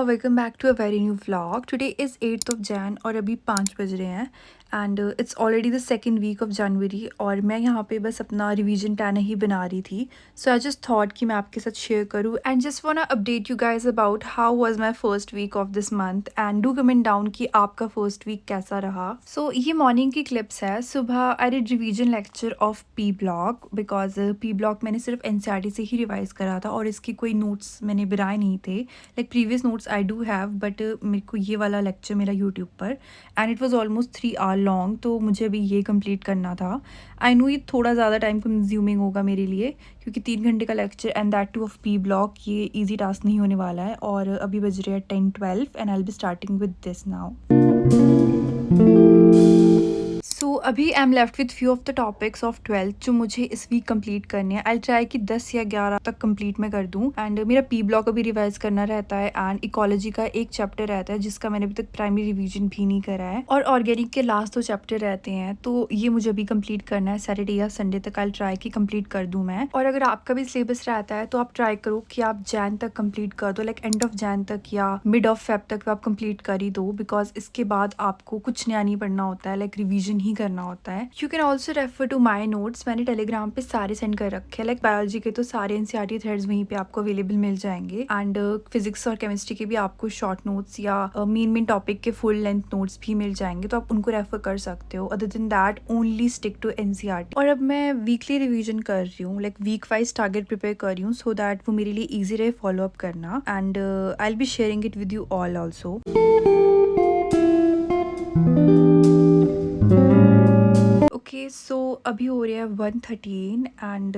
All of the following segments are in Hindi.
और welcome back to a very new vlog. Today is 8th of Jan और अभी 5 बज रहे हैं and it's already the second week of January और मैं यहाँ पे बस अपना रिवीजन प्लान ही बना रही थी। सो आई जस्ट थॉट कि मैं आपके साथ शेयर करूँ and just want update you guys about how was my first week of this month and do comment down कि आपका फर्स्ट वीक कैसा रहा। सो ये मॉर्निंग की क्लिप्स है। सुबह I did revision lecture of P block because P block मैंने सिर्फ एनसीईआरटी से ही रिवाइज करा था और इसकी कोई नोट्स मैंने बनाए नहीं थे। Like previous notes I do have but मेरे को ये वाला लेक्चर मेरा यूट्यूब पर and it was almost 3 hour long, तो मुझे अभी ये कंप्लीट करना था। आई नो ये थोड़ा ज़्यादा टाइम कंज्यूमिंग होगा मेरे लिए क्योंकि 3 घंटे का lecture and that two of P block, ये ईजी टास्क नहीं होने वाला है। और अभी बज रहे हैं 10:12 and I will be starting with this now. So अभी I am left with few of the topics of 12th जो मुझे इस वीक कंप्लीट करने हैं। आई ट्राई कि 10 या 11 तक कंप्लीट मैं कर दूं एंड मेरा पी ब्लॉक अभी रिवाइज करना रहता है एंड इकोलॉजी का एक चैप्टर रहता है जिसका मैंने अभी तक प्राइमरी रिवीजन भी नहीं करा है और ऑर्गेनिक के लास्ट 2 चैप्टर रहते हैं, तो ये मुझे अभी कंप्लीट करना है। सैटरडे या संडे तक आई ट्राई कि कंप्लीट कर दूं मैं। और अगर आपका भी सिलेबस रहता है तो आप ट्राई करो कि आप जैन तक कंप्लीट कर दो, लाइक एंड ऑफ जैन तक या मिड ऑफ फेब तक आप कंप्लीट कर ही दो बिकॉज इसके बाद आपको कुछ नया नहीं पढ़ना होता है, लाइक रिवीजन ही करना होता है। You can also refer to my notes, मैंने टेलीग्राम पे सारे सेंड कर रखे हैं। लाइक बायोलॉजी के तो सारे एनसीईआरटी थ्रेड्स वहीं पे आपको अवेलेबल मिल जाएंगे एंड फिजिक्स और केमिस्ट्री के भी आपको शॉर्ट नोट्स या मेन टॉपिक के फुल लेंथ नोट्स भी मिल जाएंगे, तो आप उनको रेफर कर सकते हो। Other than that only stick to NCERT. और अब मैं वीकली रिवीजन कर रही हूँ, like week wise target prepare कर रही हूँ सो दैट वो मेरे लिए ईजी रहे फॉलो अप करना and I will be sharing it with you all also. Okay so अभी हो रहा है 1:13 एंड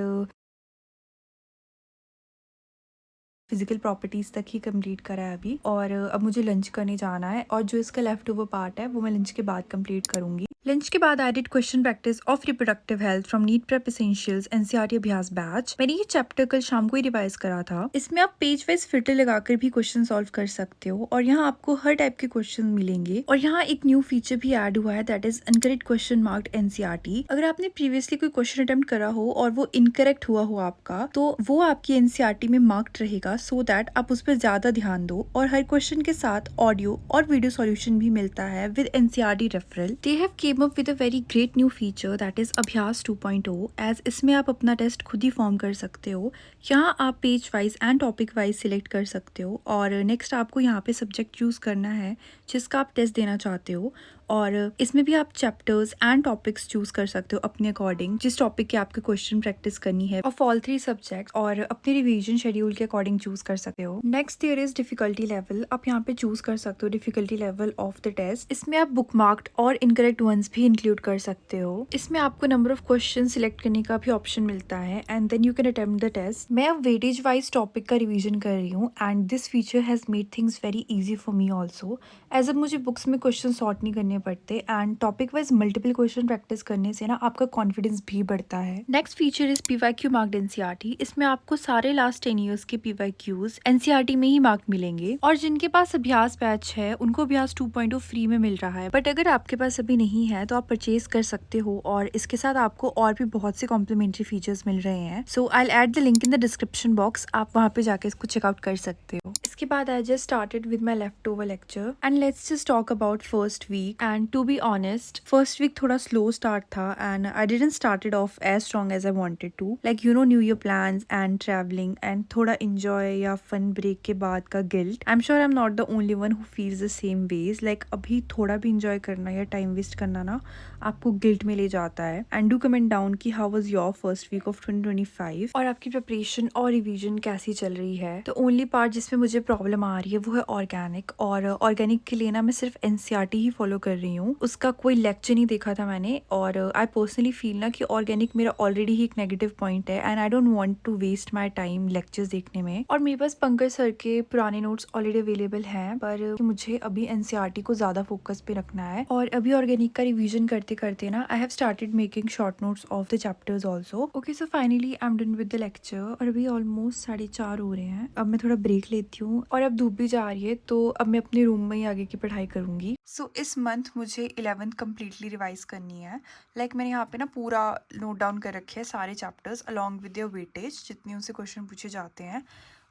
फिजिकल प्रॉपर्टीज तक ही कंप्लीट करा है अभी और अब मुझे लंच करने जाना है और जो इसका लेफ्ट ओवर पार्ट है वो मैं लंच के बाद कंप्लीट करूंगी। लंच के बाद I did question practice of reproductive health from NEET prep essentials NCERT Abhyas batch. मैंने ये चैप्टर कल शाम को ही रिवाइज करा था। इसमें आप पेज वाइज फिल्टर लगाकर भी क्वेश्चन सॉल्व कर सकते हो और यहाँ आपको हर टाइप के क्वेश्चन मिलेंगे। और यहाँ एक न्यू फीचर भी ऐड हुआ है that is incorrect question marked NCERT. अगर आपने प्रीवियसली कोई क्वेश्चन अटेम्प्ट करा हो और वो इनकरेक्ट हुआ हो आपका, तो वो आपकी एनसीईआरटी में मार्क्ड रहेगा सो दैट आप उस पर ज्यादा ध्यान दो। और हर क्वेश्चन के साथ ऑडियो और वीडियो सॉल्यूशन भी मिलता है with NCERT referral. They have came up with a very great new feature that is अभ्यास 2.0 एज इसमें आप अपना टेस्ट खुद ही फॉर्म कर सकते हो। यहाँ आप page wise and topic wise select कर सकते हो और नेक्स्ट आपको यहाँ पे सब्जेक्ट चूज करना है जिसका आप टेस्ट देना चाहते हो और इसमें भी आप चैप्टर्स एंड टॉपिक्स चूज कर सकते हो अपने अकॉर्डिंग, जिस टॉपिक के आपके क्वेश्चन प्रैक्टिस करनी है ऑफ ऑल 3 सब्जेक्ट और अपने रिवीजन शेड्यूल के अकॉर्डिंग चूज कर सकते हो। Next there is difficulty level. आप यहाँ पे चूज कर सकते हो difficulty level of the test. इसमें आप बुक मार्क्ड और इनकरेक्ट वंस भी इंक्लूड कर सकते हो। इसमें आपको नंबर ऑफ क्वेश्चन सिलेक्ट करने का भी ऑप्शन मिलता है and then you can attempt the test. मैं अब वेटेज वाइज टॉपिक का रिवीजन कर रही हूँ and this feature has made things very easy for me also, as अब मुझे बुक्स में क्वेश्चन सॉर्ट नहीं करने पड़ते and topic wise multiple question practice करने से ना आपका कॉन्फिडेंस भी बढ़ता है। Next feature is PYQ marked NCERT. इसमें आपको सारे लास्ट 10 ईयर्स के पीवाईक्यूज एनसीईआरटी में ही मार्क मिलेंगे और जिनके पास अभ्यास बैच है उनको अभ्यास 2.0 फ्री में मिल रहा है, बट अगर आपके पास अभी नहीं है तो आप परचेज कर सकते हो और इसके साथ आपको और भी बहुत से कॉम्प्लीमेंट्री फीचर्स मिल रहे हैं। So I will add the link in the description box, आप वहाँ पे जाके इसको चेकआउट कर सकते हो। इसके बाद I just started with my leftover lecture and let's just talk about first week. And to be honest first week थोड़ा स्लो स्टार्ट था and I didn't started off as strong as I wanted to, like you know new year plans and travelling and थोड़ा इंजॉय या फन ब्रेक के बाद का guilt. I am sure I am not the only one who feels the same veg, like अभी थोड़ा भी इंजॉय करना या टाइम वेस्ट करना ना आपको गिल्ट में ले जाता है। एंड डू कमेंट डाउन कि how was your first week of 2025 और आपकी प्रिपरेशन और रिवीजन कैसी चल रही है। तो ओनली पार्ट जिसमें मुझे प्रॉब्लम आ रही है वो है ऑर्गेनिक, और ऑर्गेनिक के लिए ना मैं सिर्फ एनसीईआरटी ही फॉलो कर रही हूँ, उसका कोई लेक्चर नहीं देखा था मैंने। और आई पर्सनली फील ना कि ऑर्गेनिक मेरा ऑलरेडी ही एक नेगेटिव पॉइंट है and I don't want to waste my time lectures देखने में। और मेरे पास पंकज सर के पुराने नोट्स ऑलरेडी अवेलेबल हैं, पर मुझे अभी एनसीईआरटी को ज्यादा फोकस पे रखना है। और अभी ऑर्गेनिक का रिवीजन करते करते ना I have started making short notes of the chapters also. Okay so finally I am done with the lecture और अभी ऑलमोस्ट 4:30 हो रहे हैं। अब मैं थोड़ा ब्रेक लेती हूँ और अब धूप भी जा रही है तो अब मैं अपने रूम में ही आगे की पढ़ाई करूंगी। सो इस मंथ मुझे 11th कम्प्लीटली रिवाइज करनी है। लाइक मैंने यहाँ पे ना पूरा नोट डाउन कर रखे हैं सारे chapters along with your weightage, जितने उनसे क्वेश्चन पूछे जाते हैं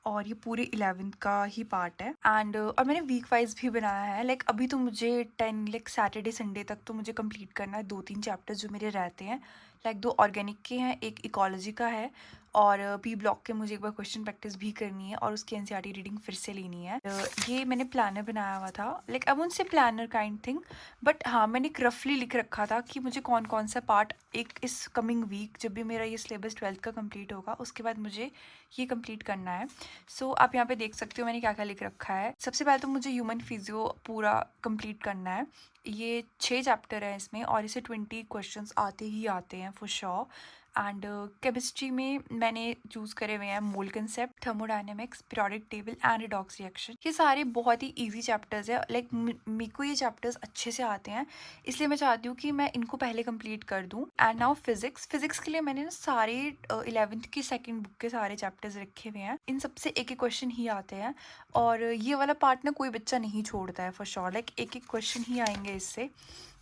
और ये पूरे 11th का ही पार्ट है। एंड और मैंने वीक वाइज भी बनाया है। लाइक अभी तो मुझे 10 लाइक सैटरडे संडे तक तो मुझे कंप्लीट करना है 2-3 चैप्टर्स जो मेरे रहते हैं। लाइक 2 ऑर्गेनिक के हैं, एक इकोलॉजी का है, और पी ब्लॉक के मुझे एक बार क्वेश्चन प्रैक्टिस भी करनी है और उसकी एनसीईआरटी रीडिंग फिर से लेनी है। ये मैंने प्लानर बनाया हुआ था, like I won't say planner kind thing, but हाँ मैंने एक रफली लिख रखा था कि मुझे कौन कौन सा पार्ट एक इस कमिंग वीक जब भी मेरा ये सिलेबस 12th का कंप्लीट होगा उसके बाद मुझे ये कंप्लीट करना है। सो आप यहाँ पे देख सकते हो मैंने क्या क्या लिख रखा है। सबसे पहले तो मुझे ह्यूमन फिजियो पूरा कंप्लीट करना है। ये 6 चैप्टर है इसमें और इसे 20 क्वेश्चंस आते ही आते हैं फॉर श्योर। एंड केमिस्ट्री में मैंने चूज़ करे हुए हैं मोल concept, thermodynamics, periodic table and redox reaction. ये सारे बहुत ही इजी चैप्टर्स है। लाइक मेरे को ये चैप्टर्स अच्छे से आते हैं, इसलिए मैं चाहती हूँ कि मैं इनको पहले कंप्लीट कर दूँ। एंड नाउ फिजिक्स के लिए मैंने ना सारे 11th की सेकंड बुक के सारे चैप्टर्स रखे हुए हैं। इन सबसे एक एक क्वेश्चन ही आते हैं और ये वाला पार्ट ना कोई बच्चा नहीं छोड़ता है फॉर श्योर। लाइक एक एक क्वेश्चन ही आएंगे इससे।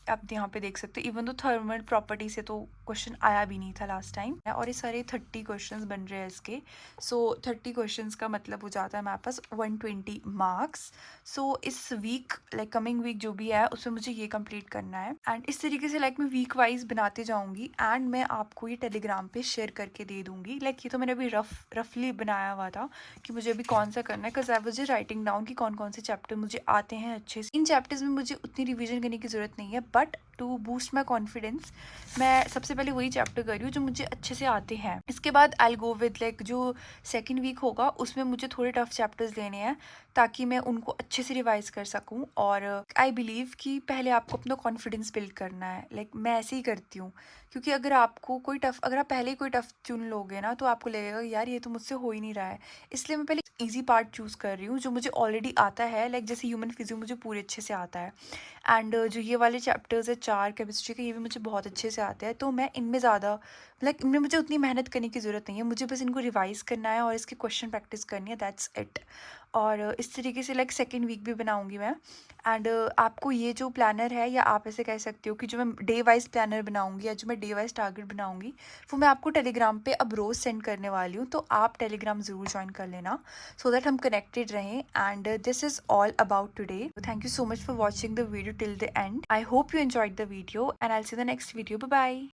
आप यहाँ पे देख सकते हो इवन तो थर्मल प्रॉपर्टी से तो क्वेश्चन आया भी नहीं था लास्ट टाइम, और ये सारे 30 क्वेश्चंस बन रहे हैं इसके। सो 30 क्वेश्चंस का मतलब हो जाता है हमारे पास 120 मार्क्स। सो इस वीक लाइक कमिंग वीक जो भी है उसमें मुझे ये कंप्लीट करना है। एंड इस तरीके से लाइक मैं वीक वाइज बनाते जाऊंगी एंड मैं आपको ये टेलीग्राम पे शेयर करके दे दूंगी। लाइक ये तो मैंने अभी रफली बनाया हुआ था कि मुझे अभी कौन सा करना है, because I was writing down कि कौन कौन से चैप्टर मुझे आते हैं अच्छे से। इन चैप्टर्स में मुझे उतनी रिवीजन करने की जरूरत नहीं है, but to boost my confidence मैं सबसे पहले वही चैप्टर कर रही हूँ जो मुझे अच्छे से आते हैं। इसके बाद आई गो विद लाइक जो सेकेंड वीक होगा उसमें मुझे थोड़े टफ चैप्टर्स लेने हैं ताकि मैं उनको अच्छे से रिवाइज कर सकूँ। और आई बिलीव कि पहले आपको अपना कॉन्फिडेंस बिल्ड करना है। लाइक मैं ऐसे ही करती हूँ, क्योंकि अगर आपको कोई टफ, अगर आप पहले ही कोई टफ चुन लोगे ना तो आपको लगेगा यार ये तो मुझसे हो ही नहीं रहा है। इसलिए मैं पहले इजी पार्ट चूज़ कर रही हूँ जो मुझे ऑलरेडी आता है। लाइक जैसे ह्यूमन फिजियो मुझे पूरे अच्छे से आता है, एंड जो ये वाले चैप्टर्स है 4 केमिस्ट्री के, ये भी मुझे बहुत अच्छे से आते हैं। तो मैं इनमें ज़्यादा लाइक इनमें मुझे उतनी मेहनत करने की ज़रूरत नहीं है, मुझे बस इनको रिवाइज़ करना है और इसकी क्वेश्चन प्रैक्टिस करनी है, दैट्स इट। और इस तरीके से लाइक सेकेंड वीक भी बनाऊंगी मैं। एंड आपको ये जो प्लानर है, या आप ऐसे कह सकते हो कि जो मैं डे वाइज प्लानर बनाऊंगी या जो मैं डे वाइज टारगेट बनाऊंगी वो मैं आपको टेलीग्राम पे अब रोज़ सेंड करने वाली हूँ। तो आप टेलीग्राम ज़रूर ज्वाइन कर लेना सो दैट हम कनेक्टेड रहें। And this is all about today. Thank you so much for watching the video till the end. I hope you enjoyed the video and I'll see you in the next video. Bye bye.